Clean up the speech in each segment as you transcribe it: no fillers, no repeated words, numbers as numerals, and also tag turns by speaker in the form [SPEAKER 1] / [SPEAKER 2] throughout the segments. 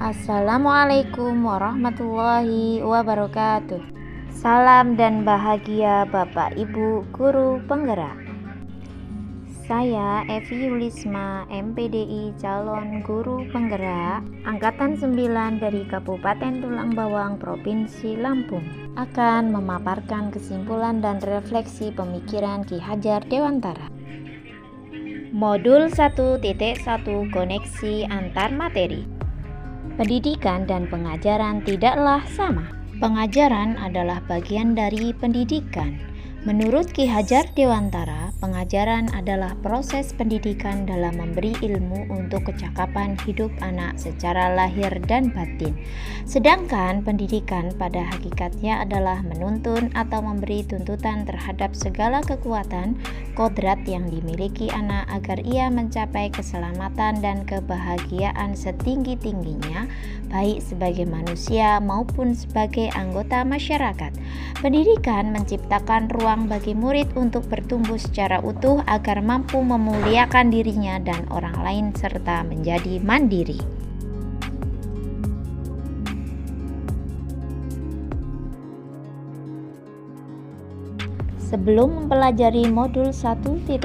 [SPEAKER 1] Assalamualaikum warahmatullahi wabarakatuh. Salam dan bahagia Bapak Ibu Guru Penggerak. Saya Evi Yulisma, MPDI calon guru penggerak Angkatan 9 dari Kabupaten Tulang Bawang, Provinsi Lampung, akan memaparkan kesimpulan dan refleksi pemikiran Ki Hajar Dewantara. Modul 1.1 Koneksi antar materi. Pendidikan dan pengajaran tidaklah sama. Pengajaran adalah bagian dari pendidikan. Menurut Ki Hajar Dewantara, pengajaran adalah proses pendidikan dalam memberi ilmu untuk kecakapan hidup anak secara lahir dan batin. Sedangkan pendidikan pada hakikatnya adalah menuntun atau memberi tuntutan terhadap segala kekuatan, kodrat yang dimiliki anak agar ia mencapai keselamatan dan kebahagiaan setinggi-tingginya, baik sebagai manusia maupun sebagai anggota masyarakat. Pendidikan menciptakan ruang bagi murid untuk bertumbuh secara utuh agar mampu memuliakan dirinya dan orang lain serta menjadi mandiri. Sebelum mempelajari modul 1.1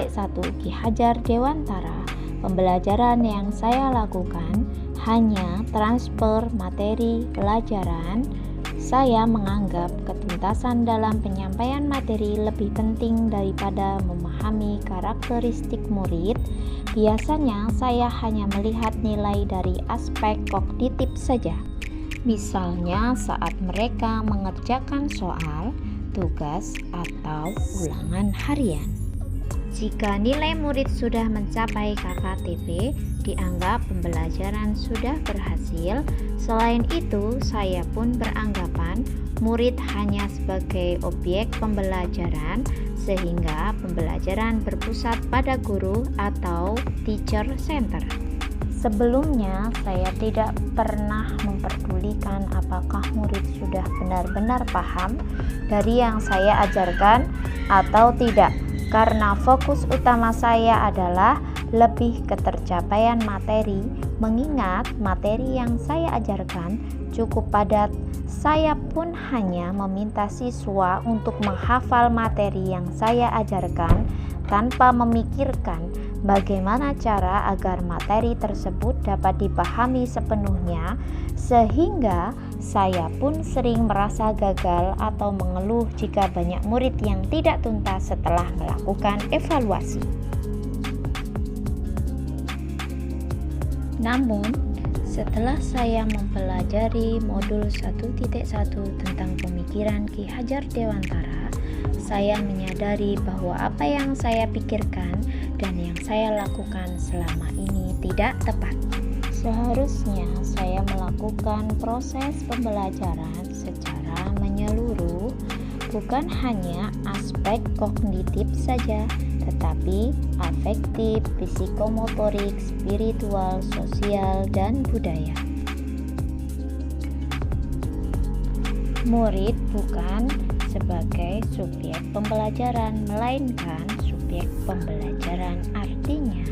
[SPEAKER 1] Ki Hajar Dewantara, pembelajaran yang saya lakukan hanya transfer materi pelajaran. Saya menganggap ketuntasan dalam penyampaian materi lebih penting daripada memahami karakteristik murid. Biasanya saya hanya melihat nilai dari aspek kognitif saja. Misalnya saat mereka mengerjakan soal, tugas, atau ulangan harian. Jika nilai murid sudah mencapai KKTP, dianggap pembelajaran sudah berhasil. Selain itu, saya pun beranggapan murid hanya sebagai objek pembelajaran, sehingga pembelajaran berpusat pada guru atau teacher center. Sebelumnya, saya tidak pernah memperdulikan apakah murid sudah benar-benar paham dari yang saya ajarkan atau tidak, karena fokus utama saya adalah lebih ketercapaian materi. Mengingat materi yang saya ajarkan cukup padat, saya pun hanya meminta siswa untuk menghafal materi yang saya ajarkan tanpa memikirkan bagaimana cara agar materi tersebut dapat dipahami sepenuhnya, sehingga saya pun sering merasa gagal atau mengeluh jika banyak murid yang tidak tuntas setelah melakukan evaluasi. Namun, setelah saya mempelajari modul 1.1 tentang pemikiran Ki Hajar Dewantara, saya menyadari bahwa apa yang saya pikirkan dan yang saya lakukan selama ini tidak tepat. Seharusnya saya melakukan proses pembelajaran secara menyeluruh, bukan hanya aspek kognitif saja, tetapi afektif, psikomotorik, spiritual, sosial, dan budaya. Murid bukan sebagai subjek pembelajaran, melainkan subjek pembelajaran. Artinya,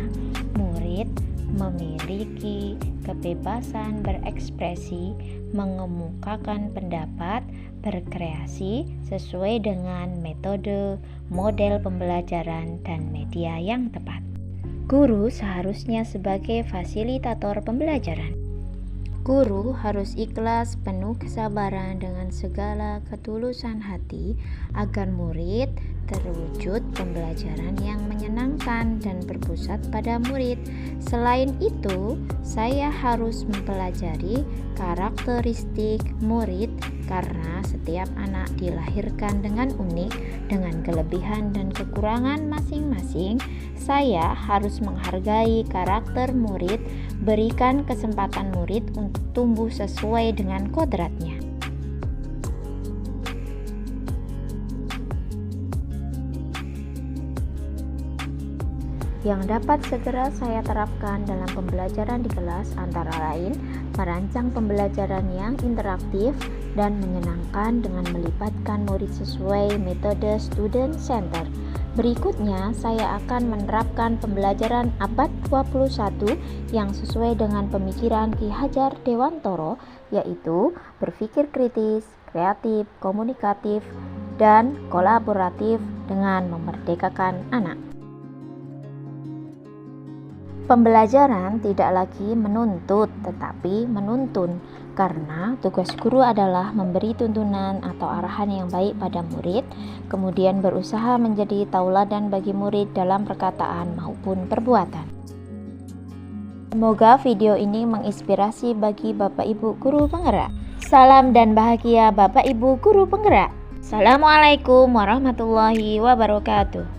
[SPEAKER 1] murid memiliki kebebasan berekspresi, mengemukakan pendapat, berkreasi sesuai dengan metode, model pembelajaran, dan media yang tepat. Guru seharusnya sebagai fasilitator pembelajaran. Guru harus ikhlas, penuh kesabaran dengan segala ketulusan hati agar murid terwujud pembelajaran yang menyenangkan dan berpusat pada murid. Selain itu, saya harus mempelajari karakteristik murid karena setiap anak dilahirkan dengan unik, dengan kelebihan dan kekurangan masing-masing. Saya harus menghargai karakter murid, berikan kesempatan murid untuk tumbuh sesuai dengan kodratnya. Yang dapat segera saya terapkan dalam pembelajaran di kelas antara lain merancang pembelajaran yang interaktif dan menyenangkan dengan melibatkan murid sesuai metode student center. Berikutnya, saya akan menerapkan pembelajaran abad 21 yang sesuai dengan pemikiran Ki Hajar Dewantara, yaitu berpikir kritis, kreatif, komunikatif, dan kolaboratif dengan memerdekakan anak. Pembelajaran tidak lagi menuntut tetapi menuntun, karena tugas guru adalah memberi tuntunan atau arahan yang baik pada murid, kemudian berusaha menjadi tauladan bagi murid dalam perkataan maupun perbuatan. Semoga video ini menginspirasi bagi Bapak Ibu guru penggerak. Salam dan bahagia Bapak Ibu guru penggerak. Assalamualaikum warahmatullahi wabarakatuh.